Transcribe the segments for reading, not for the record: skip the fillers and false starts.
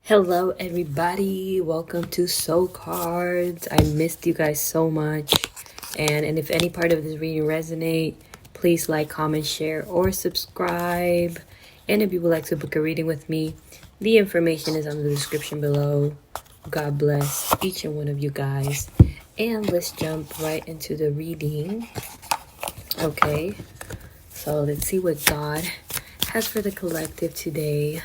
Hello, everybody. Welcome to Soul Cards. I missed you guys so much. And if any part of this reading resonate, please like, comment, share, or subscribe. And if you would like to book a reading with me, the information is on the description below. God bless each and one of you guys. And let's jump right into the reading. Okay, so let's see what God has for the collective today.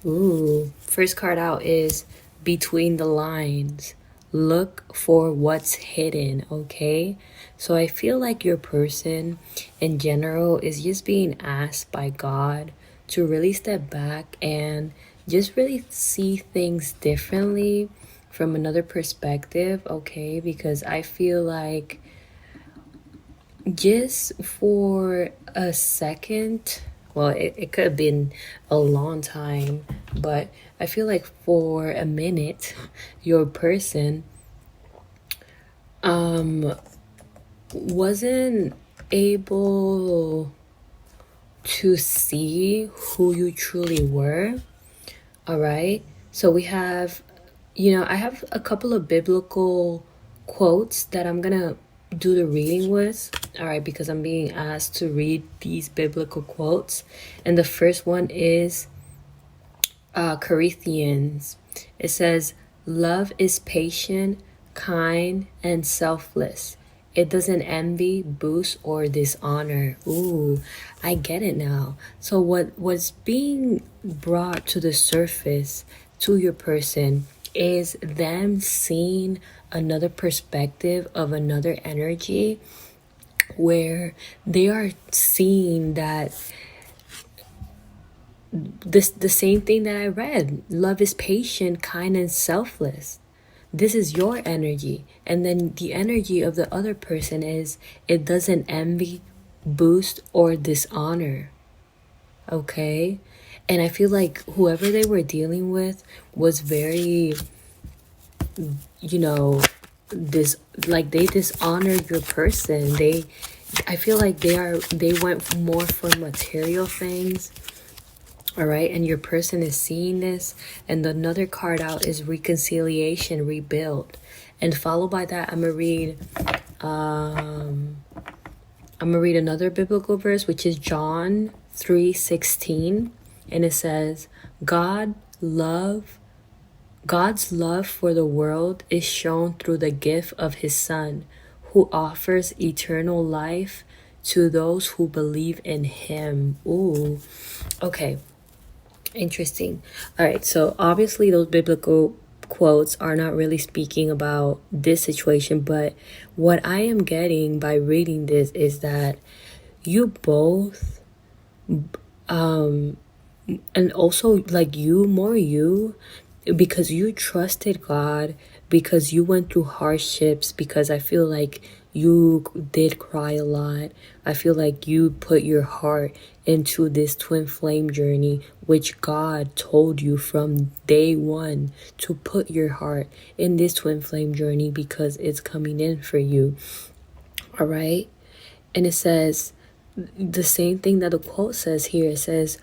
Ooh, first card out is Between the Lines. Look for what's hidden, okay? So I feel like your person in general is just being asked by God to really step back and just really see things differently from another perspective, okay? Because I feel like just for a second, well, it could have been a long time, but I feel like for a minute, your person wasn't able to see who you truly were. All right. So we have, I have a couple of biblical quotes that I'm gonna do the reading with. All right, because I'm being asked to read these biblical quotes. And the first one is Corinthians. It says, "Love is patient, kind, and selfless. It doesn't envy, boast, or dishonor." Ooh, I get it now. So what was being brought to the surface to your person is them seeing another perspective of another energy, where they are seeing that the same thing that I read. Love is patient, kind, and selfless. This is your energy. And then the energy of the other person is it doesn't envy, boost, or dishonor. Okay? And I feel like whoever they were dealing with was very, this, like, they dishonored your person. I feel like they went more for material things. All right, and your person is seeing this, and another card out is reconciliation, rebuild. And followed by that, I'm gonna read another biblical verse, which is John 3:16, and it says, God's love for the world is shown through the gift of his Son, who offers eternal life to those who believe in him. Ooh, okay. Interesting. All right, so obviously those biblical quotes are not really speaking about this situation, but what I am getting by reading this is that you both, and also like you, because you trusted God, because you went through hardships, because I feel like you did cry a lot. I feel like you put your heart into this twin flame journey, which God told you from day one to put your heart in this twin flame journey because it's coming in for you. All right. And it says the same thing that the quote says here. It says,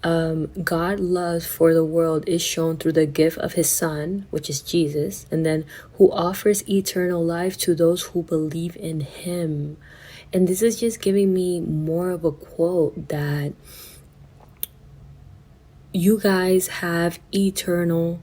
God love for the world is shown through the gift of his Son, which is Jesus, and then who offers eternal life to those who believe in him. And this is just giving me more of a quote that you guys have eternal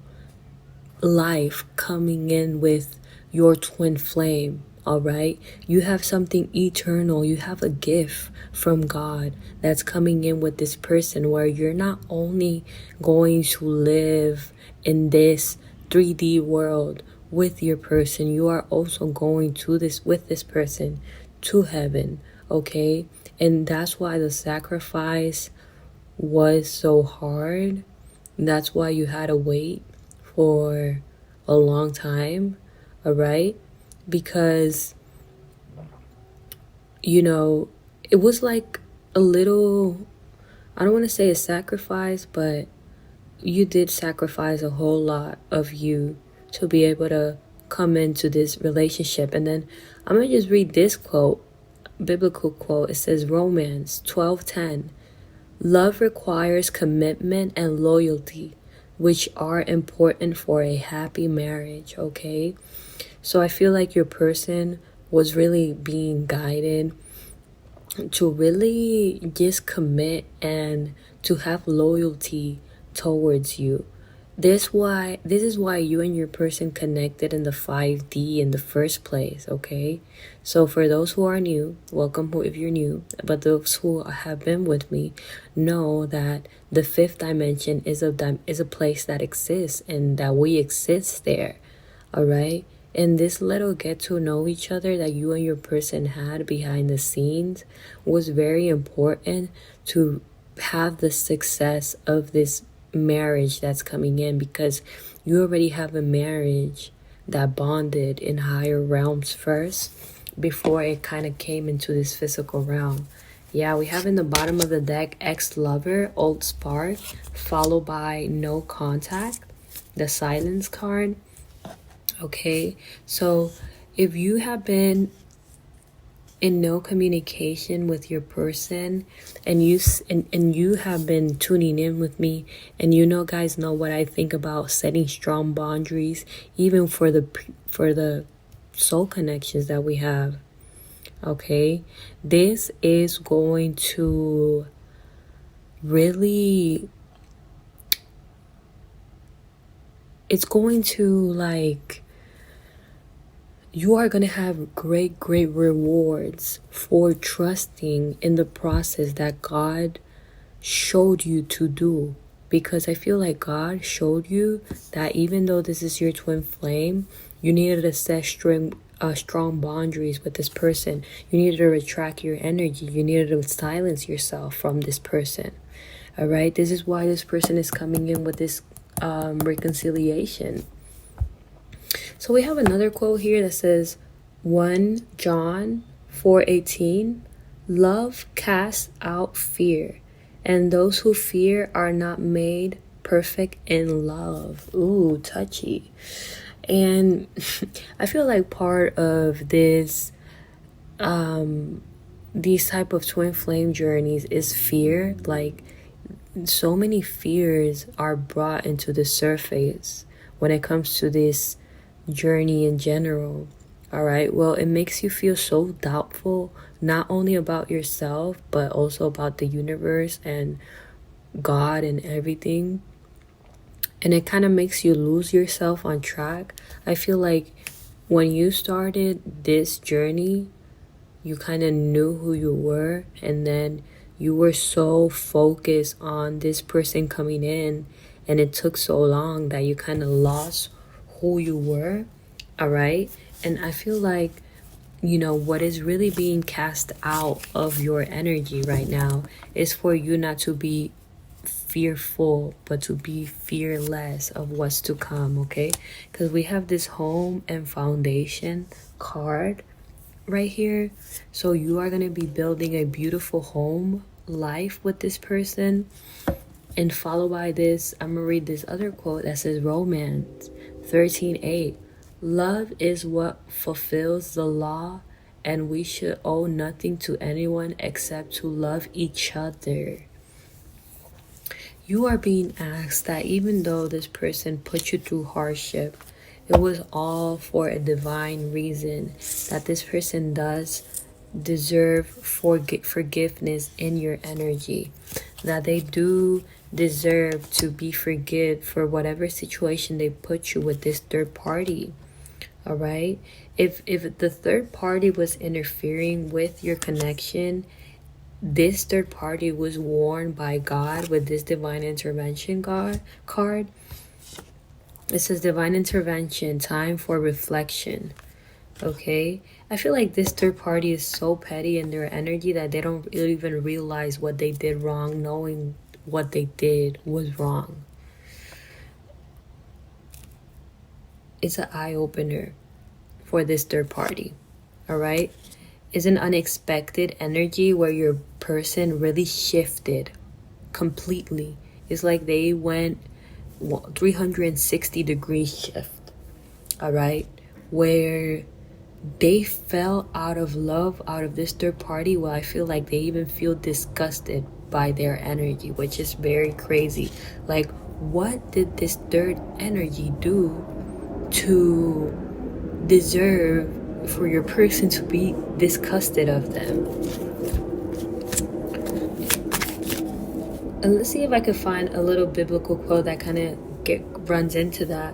life coming in with your twin flame. All right, you have something eternal. You have a gift from God that's coming in with this person, where you're not only going to live in this 3D world with your person, you are also going to this with this person to heaven. Okay, and that's why the sacrifice was so hard. That's why you had to wait for a long time. All right, because it was like a little, I don't want to say a sacrifice, but you did sacrifice a whole lot of you to be able to come into this relationship. And then I'm gonna just read this quote, biblical quote. It says, Romans 12:10, "Love requires commitment and loyalty. which are important for a happy marriage, okay? So I feel like your person was really being guided to really just commit and to have loyalty towards you. This is why you and your person connected in the 5D in the first place, okay? So for those who are new, welcome if you're new, but those who have been with me know that the fifth dimension is a place that exists and that we exist there. All right? And this little get to know each other that you and your person had behind the scenes was very important to have the success of this marriage that's coming in, because you already have a marriage that bonded in higher realms first before it kind of came into this physical realm. Yeah, we have in the bottom of the deck ex-lover, old spark, followed by no contact, the silence card. Okay, so if you have been in no communication with your person, and you have been tuning in with me, and guys know what I think about setting strong boundaries, even for the soul connections that we have. Okay, this is going to really, it's going to like, you are going to have great rewards for trusting in the process that God showed you to do. Because I feel like God showed you that even though this is your twin flame, you needed to set strong boundaries with this person. You needed to retract your energy. You needed to silence yourself from this person. All right? This is why this person is coming in with this reconciliation. So we have another quote here that says 1 John 4:18, love casts out fear, and those who fear are not made perfect in love. Ooh, touchy. And I feel like part of this these type of twin flame journeys is fear. Like, so many fears are brought into the surface when it comes to this journey in general. All right, well, it makes you feel so doubtful, not only about yourself but also about the universe and God and everything, and it kind of makes you lose yourself on track. I feel like when you started this journey, you kind of knew who you were, and then you were so focused on this person coming in, and it took so long that you kind of lost who you were. All right, and I feel like what is really being cast out of your energy right now is for you not to be fearful, but to be fearless of what's to come. Okay, because we have this home and foundation card right here. So you are going to be building a beautiful home life with this person. And followed by this, I'm gonna read this other quote that says Romans 13:8, love is what fulfills the law, and we should owe nothing to anyone except to love each other. You are being asked that even though this person put you through hardship, it was all for a divine reason, that this person does deserve forgiveness in your energy, that they do deserve to be forgiven for whatever situation they put you with this third party. All right, if the third party was interfering with your connection, this third party was warned by God with this divine intervention card. It says divine intervention, time for reflection. Okay, I feel like this third party is so petty in their energy that they don't even realize what they did wrong, knowing what they did was wrong. It's an eye-opener for this third party. All right, it's an unexpected energy where your person really shifted completely. It's like they went 360 degree shift. All right, where they fell out of love out of this third party. Well, I feel like they even feel disgusted by their energy, which is very crazy. Like, what did this third energy do to deserve for your person to be disgusted of them? And let's see if I could find a little biblical quote that kind of runs into that.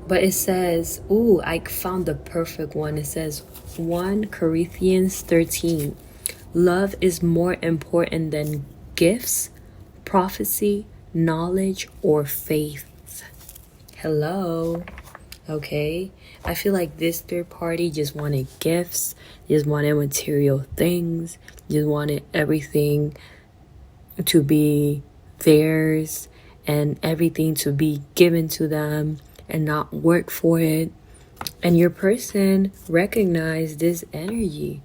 But it says, ooh, I found the perfect one. It says 1 Corinthians 13. Love is more important than gifts, prophecy, knowledge, or faith. Hello. Okay. I feel like this third party just wanted gifts, just wanted material things, just wanted everything to be theirs and everything to be given to them and not work for it. And your person recognize this energy.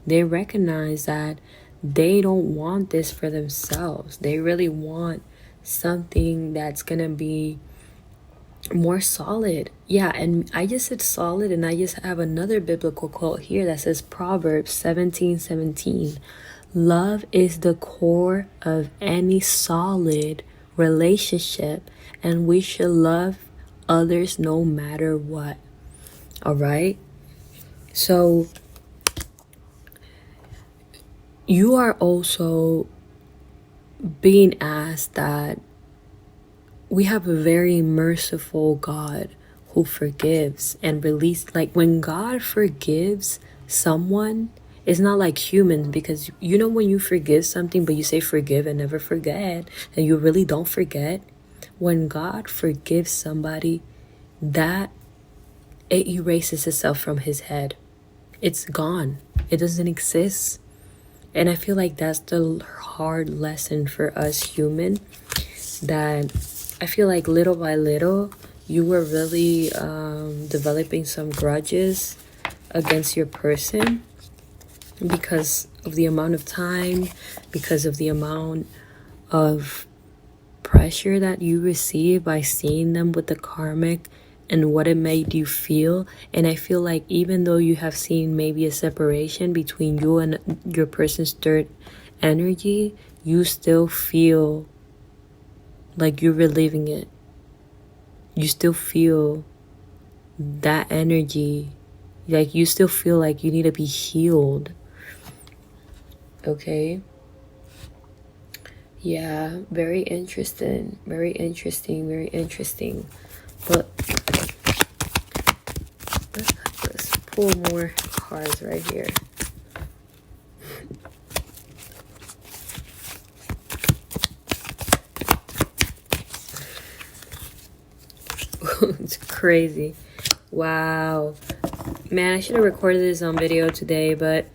They recognize that they don't want this for themselves. They really want something that's gonna be more solid. Yeah, and I just said solid, and I just have another biblical quote here that says Proverbs 17:17. Love is the core of any solid relationship, and we should love others no matter what. All right? So you are also being asked that we have a very merciful God who forgives and releases. Like when God forgives someone, it's not like humans, because you know when you forgive something but you say forgive and never forget, and you really don't forget. When God forgives somebody, that it erases itself from his head. It's gone. It doesn't exist. And I feel like that's the hard lesson for us human, that I feel like little by little you were really developing some grudges against your person because of the amount of time, because of the amount of pressure that you receive by seeing them with the karmic and what it made you feel. And I feel like even though you have seen maybe a separation between you and your person's third energy, you still feel like you're reliving it. You still feel that energy. Like you still feel like you need to be healed. Okay? Yeah, very interesting. Very interesting. Very interesting. But let's pull more cards right here. It's crazy. Wow. Man, I should have recorded this on video today, but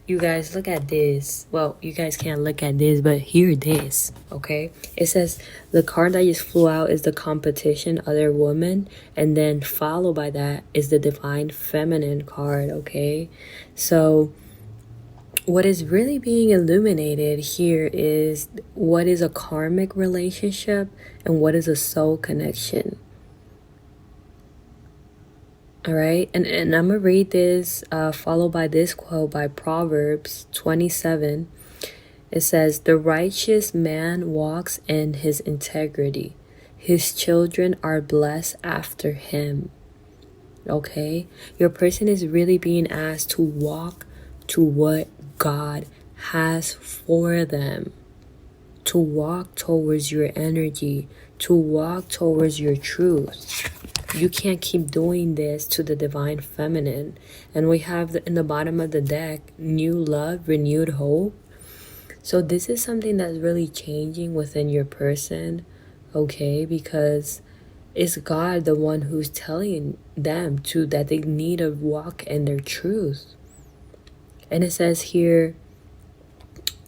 you guys, look at this. Well, you guys can't look at this, but hear this, okay? It says the card that just flew out is the competition, other woman, and then followed by that is the divine feminine card, okay? So what is really being illuminated here is what is a karmic relationship and what is a soul connection. All right, and I'm gonna read this followed by this quote by Proverbs 27. It says, the righteous man walks in his integrity. His children are blessed after him. Okay, your person is really being asked to walk to what God has for them, to walk towards your energy, to walk towards your truth. You can't keep doing this to the divine feminine. And we have in the bottom of the deck, new love, renewed hope. So this is something that's really changing within your person, okay? Because it's God the one who's telling them to that they need to walk in their truth. And it says here,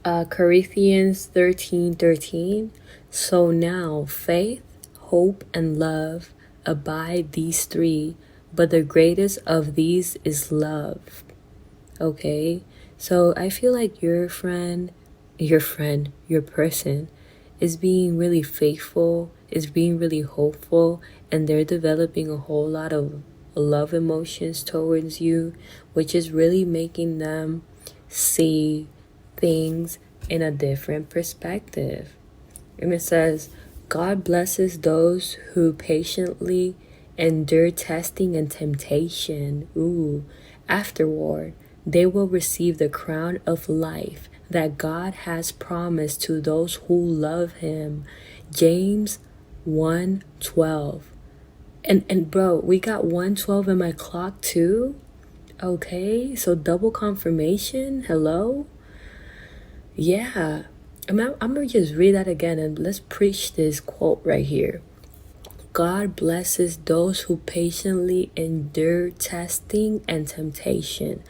Corinthians 13:13. So now faith, hope, and love abide, these three, but the greatest of these is love. Okay, so I feel like your person is being really faithful, is being really hopeful, and they're developing a whole lot of love emotions towards you, which is really making them see things in a different perspective. And it says, God blesses those who patiently endure testing and temptation. Ooh, afterward, they will receive the crown of life that God has promised to those who love him. James 1:12. And bro, we got 1:12 in my clock too. Okay, so double confirmation. Hello? Yeah. I'm gonna just read that again and let's preach this quote right here. God blesses those who patiently endure testing and temptation.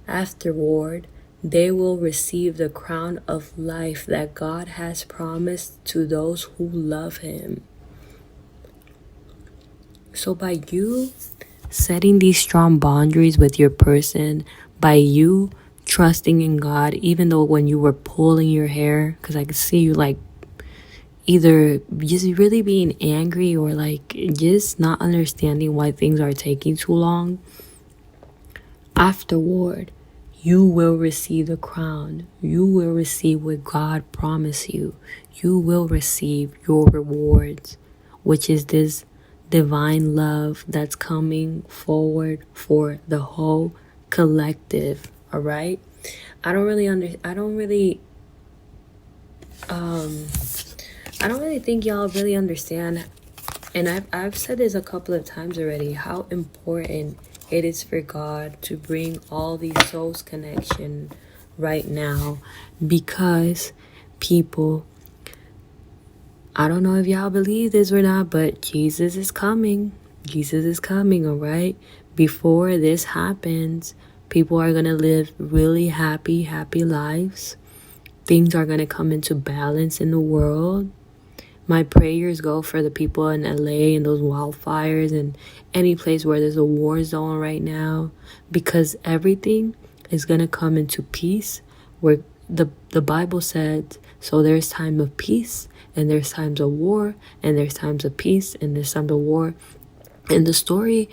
Afterward, they will receive the crown of life that God has promised to those who love him. So by you setting these strong boundaries with your person, by you trusting in God, even though when you were pulling your hair, because I could see you like either just really being angry or like just not understanding why things are taking too long, afterward, you will receive the crown. You will receive what God promised you. You will receive your rewards, which is this divine love that's coming forward for the whole collective. All right. I don't really think y'all really understand, and I've said this a couple of times already, how important it is for God to bring all these souls connection right now, because people, I don't know if y'all believe this or not, but Jesus is coming. Jesus is coming, all right? Before this happens, people are going to live really happy lives. Things are going to come into balance in the world. My prayers go for the people in LA and those wildfires and any place where there's a war zone right now, because everything is going to come into peace, where the Bible said, so there's time of peace and there's times of war and there's times of peace and there's times of war. And the story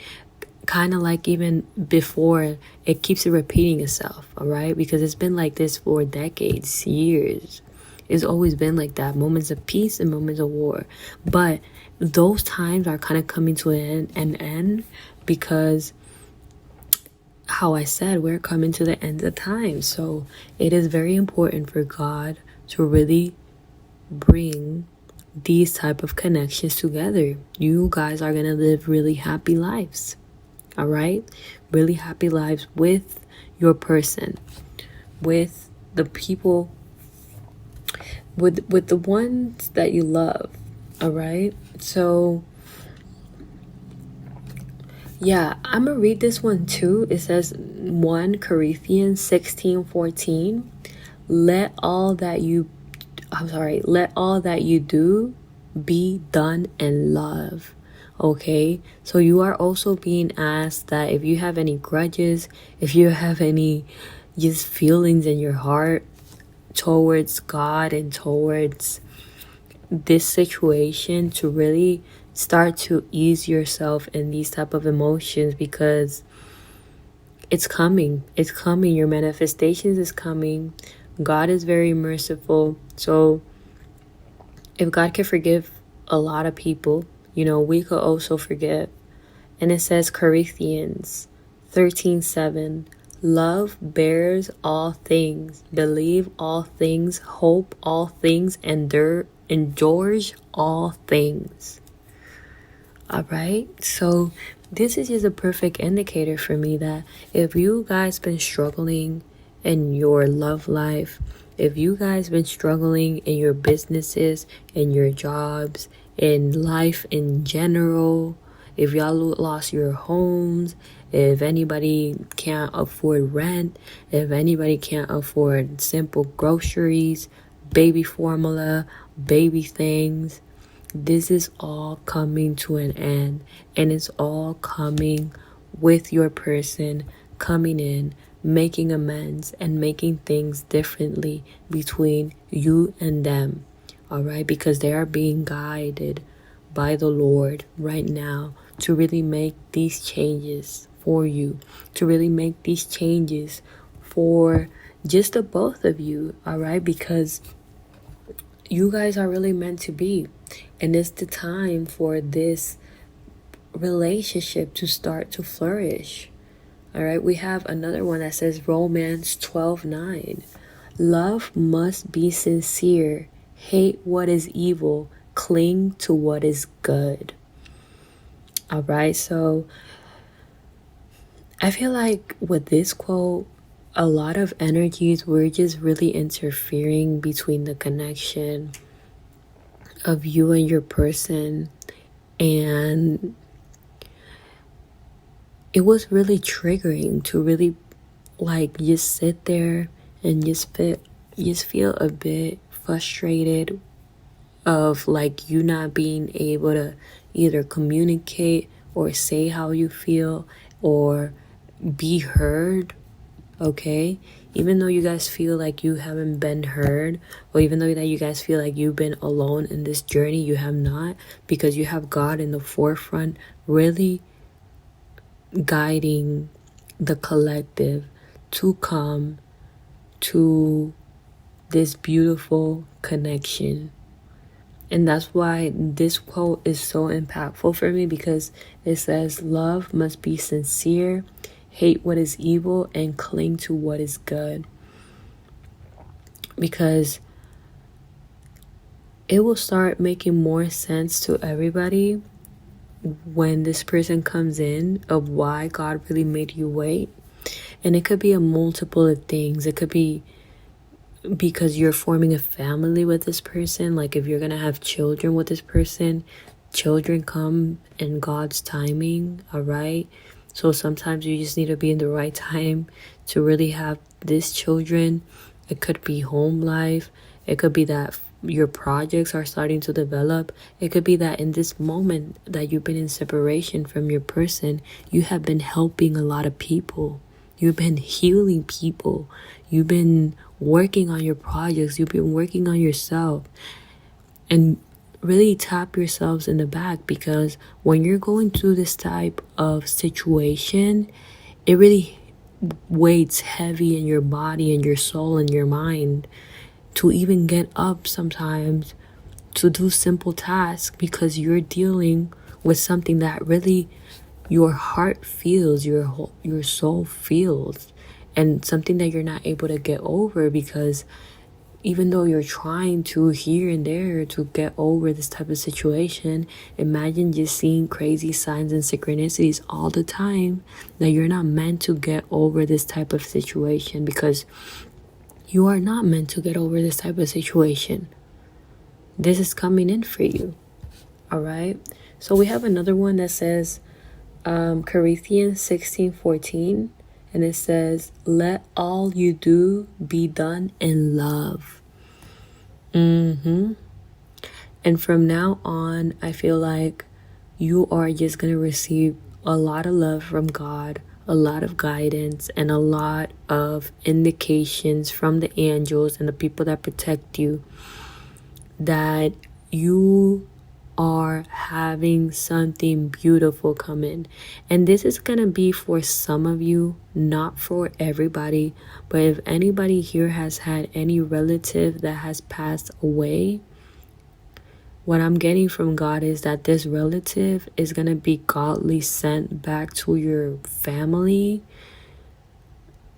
kind of like even before, it keeps repeating itself, all right? Because it's been like this for decades, years. It's always been like that, moments of peace and moments of war. But those times are kind of coming to an end because, how I said, we're coming to the end of time. So it is very important for God to really bring these type of connections together. You guys are going to live really happy lives. All right? Really happy lives with your person, with the people, with the ones that you love. All right? So yeah, I'm gonna read this one too. It says 1 Corinthians 16:14. Let all that you do be done in love. Okay, so you are also being asked that if you have any grudges, if you have any just feelings in your heart towards God and towards this situation, to really start to ease yourself in these type of emotions, because it's coming. Your manifestations is coming. God is very merciful. So if God can forgive a lot of people, we could also forgive. And it says Corinthians 13:7, love bears all things, believe all things, hope all things, endures all things. All right, so this is just a perfect indicator for me that if you guys been struggling in your love life, if you guys been struggling in your businesses, in your jobs, in life in general, if y'all lost your homes, if anybody can't afford rent, if anybody can't afford simple groceries, baby formula, baby things, this is all coming to an end, and it's all coming with your person coming in, making amends and making things differently between you and them. All right, because they are being guided by the Lord right now to really make these changes for you, to really make these changes for just the both of you. All right, because you guys are really meant to be. And it's the time for this relationship to start to flourish. All right, we have another one that says Romans 12:9. Love must be sincere. Hate what is evil. Cling to what is good. All right, so I feel like with this quote, a lot of energies were just really interfering between the connection of you and your person. And it was really triggering to really like just sit there and just feel a bit frustrated of like you not being able to either communicate or say how you feel or be heard. Okay, even though you guys feel like you haven't been heard, or even though that you guys feel like you've been alone in this journey, you have not, because you have God in the forefront really guiding the collective to come to this beautiful connection. And that's why this quote is so impactful for me, because it says love must be sincere, hate what is evil, and cling to what is good. Because it will start making more sense to everybody when this person comes in of why God really made you wait. And it could be a multiple of things. It could be because you're forming a family with this person. Like if you're gonna have children with this person, children come in God's timing. All right, so sometimes you just need to be in the right time to really have these children. It could be home life. It could be that your projects are starting to develop. It could be that in this moment that you've been in separation from your person, you have been helping a lot of people. You've been healing people. You've been working on your projects. You've been working on yourself. And really tap yourselves in the back, because when you're going through this type of situation, it really weighs heavy in your body and your soul and your mind to even get up sometimes to do simple tasks, because you're dealing with something that really your heart feels, your soul feels, and something that you're not able to get over, because even though you're trying to here and there to get over this type of situation, imagine just seeing crazy signs and synchronicities all the time that you're not meant to get over this type of situation, because you are not meant to get over this type of situation. This is coming in for you. All right. So we have another one that says Corinthians 16:14, and it says, let all you do be done in love. And from now on, I feel like you are just going to receive a lot of love from God, a lot of guidance, and a lot of indications from the angels and the people that protect you that you are having something beautiful come in. And this is going to be for some of you, not for everybody. But if anybody here has had any relative that has passed away, what I'm getting from God is that this relative is going to be godly sent back to your family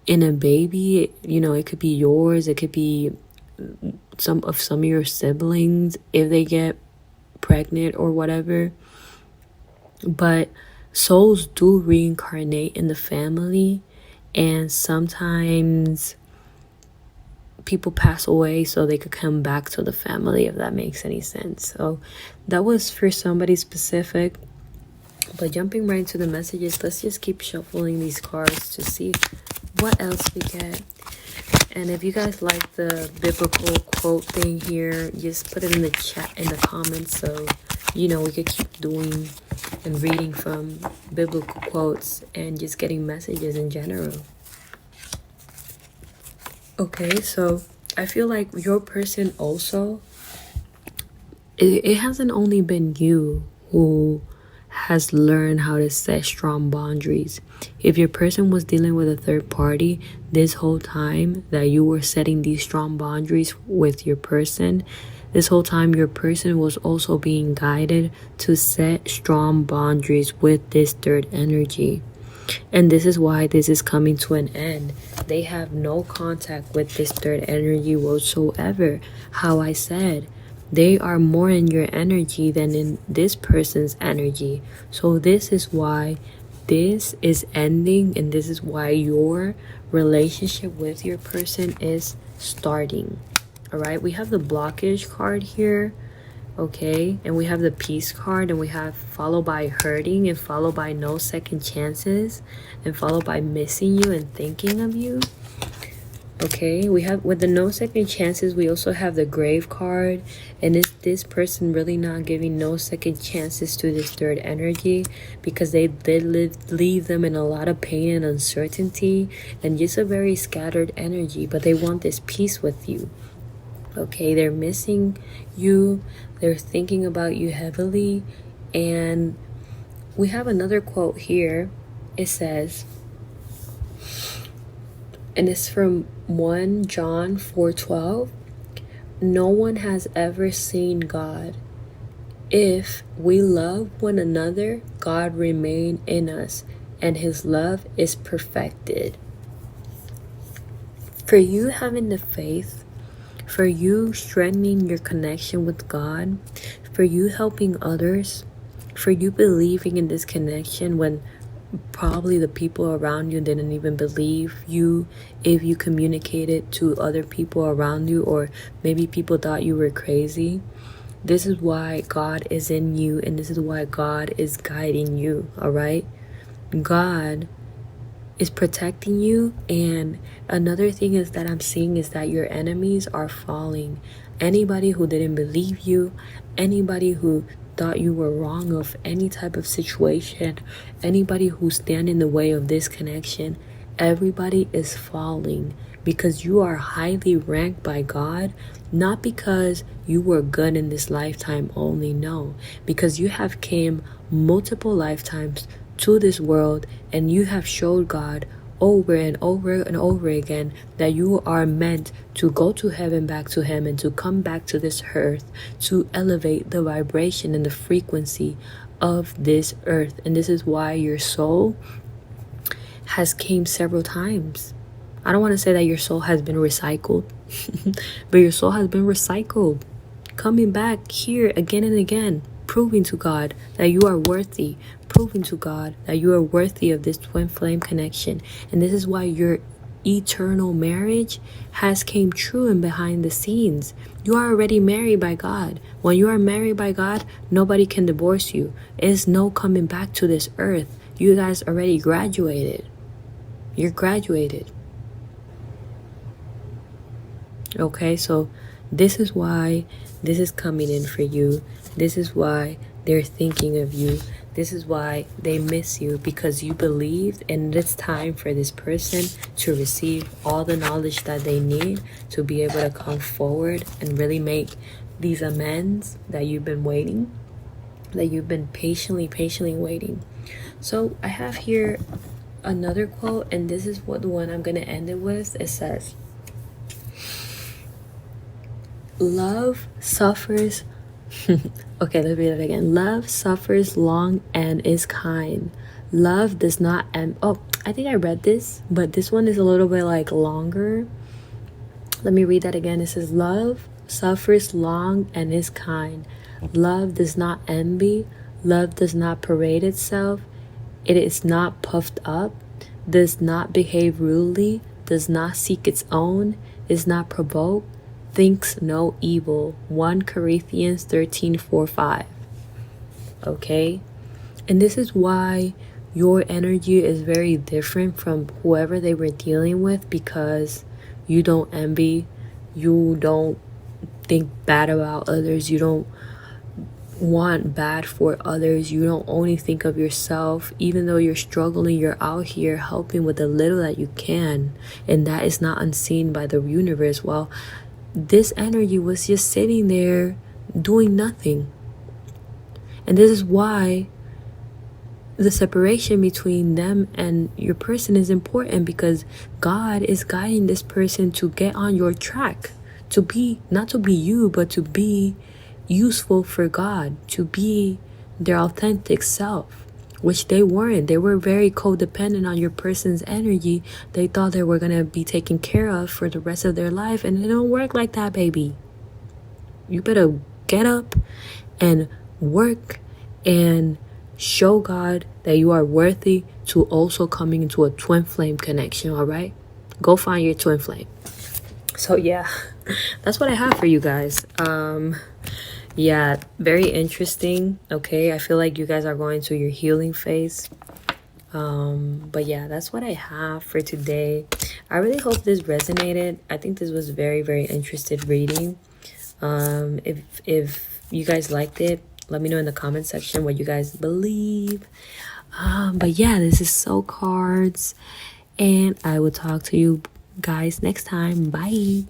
in a baby. You know, it could be yours. It could be some of your siblings if they get pregnant or whatever. But souls do reincarnate in the family, and sometimes people pass away so they could come back to the family, if that makes any sense. So that was for somebody specific. But jumping right into the messages, let's just keep shuffling these cards to see what else we get. And if you guys like the biblical quote thing here, just put it in the chat, in the comments, so you know we could keep doing and reading from biblical quotes and just getting messages in general. Okay, so I feel like your person also, it hasn't only been you who has learned how to set strong boundaries. If your person was dealing with a third party this whole time that you were setting these strong boundaries with your person, This whole time, your person was also being guided to set strong boundaries with this third energy. And this is why this is coming to an end. They have no contact with this third energy whatsoever. How I said, they are more in your energy than in this person's energy. So this is why this is ending, and this is why your relationship with your person is starting. All right, we have the blockage card here. Okay, and we have the peace card, and we have followed by hurting, and followed by no second chances, and followed by missing you and thinking of you. Okay, we have with the no second chances, we also have the grave card, and is this person really not giving no second chances to this third energy, because they did leave them in a lot of pain and uncertainty, and just a very scattered energy, but they want this peace with you. Okay, they're missing you, they're thinking about you heavily. And we have another quote here. It says, and it's from 1 John 4:12. No one has ever seen God. If we love one another, God remains in us, and his love is perfected. For you having the faith, for you strengthening your connection with God, for you helping others, for you believing in this connection when probably the people around you didn't even believe you, if you communicated to other people around you, or maybe people thought you were crazy. This is why God is in you, and this is why God is guiding you. All right, God is protecting you. And another thing is that I'm seeing is that your enemies are falling. Anybody who didn't believe you, anybody who thought you were wrong of any type of situation, anybody who stand in the way of this connection, everybody is falling, because you are highly ranked by God, not because you were good in this lifetime only. No, because you have came multiple lifetimes to this world, and you have showed God over and over and over again that you are meant to go to heaven, back to him, and to come back to this earth to elevate the vibration and the frequency of this earth. And this is why your soul has came several times. I don't want to say that your soul has been recycled, but your soul has been recycled, coming back here again and again, proving to God that you are worthy, proving to God that you are worthy of this twin flame connection. And this is why your eternal marriage has came true and behind the scenes. You are already married by God. When you are married by God, nobody can divorce you. There's no coming back to this earth. You guys already graduated. You're graduated. Okay, so this is why this is coming in for you. This is why they're thinking of you. This is why they miss you, because you believed, and it's time for this person to receive all the knowledge that they need to be able to come forward and really make these amends that you've been waiting, that you've been patiently waiting. So I have here another quote, and this is what the one I'm going to end it with. It says, love suffers okay, let's read it again. Love suffers long and is kind. Love does not end. Oh, I think I read this, but this one is a little bit like longer. Let me read that again. It says, love suffers long and is kind. Love does not envy. Love does not parade itself. It is not puffed up, does not behave rudely, does not seek its own, is not provoked, thinks no evil. 1 Corinthians 13:4-5. Okay, and this is why your energy is very different from whoever they were dealing with, because you don't envy, you don't think bad about others, you don't want bad for others, you don't only think of yourself. Even though you're struggling, you're out here helping with the little that you can, and that is not unseen by the universe. Well, this energy was just sitting there doing nothing. And this is why the separation between them and your person is important, because God is guiding this person to get on your track, to be, not to be you, but to be useful for God, to be their authentic self, which they weren't. They were very codependent on your person's energy. They thought they were going to be taken care of for the rest of their life, and it don't work like that, baby. You better get up and work and show God that you are worthy to also coming into a twin flame connection, all right? Go find your twin flame. So yeah, that's what I have for you guys. Yeah, very interesting. Okay, I feel like you guys are going through your healing phase. But yeah, that's what I have for today. I really hope this resonated. I think this was very, very interesting reading. If you guys liked it, let me know in the comment section what you guys believe. But yeah, this is Soul Cards, and I will talk to you guys next time. Bye.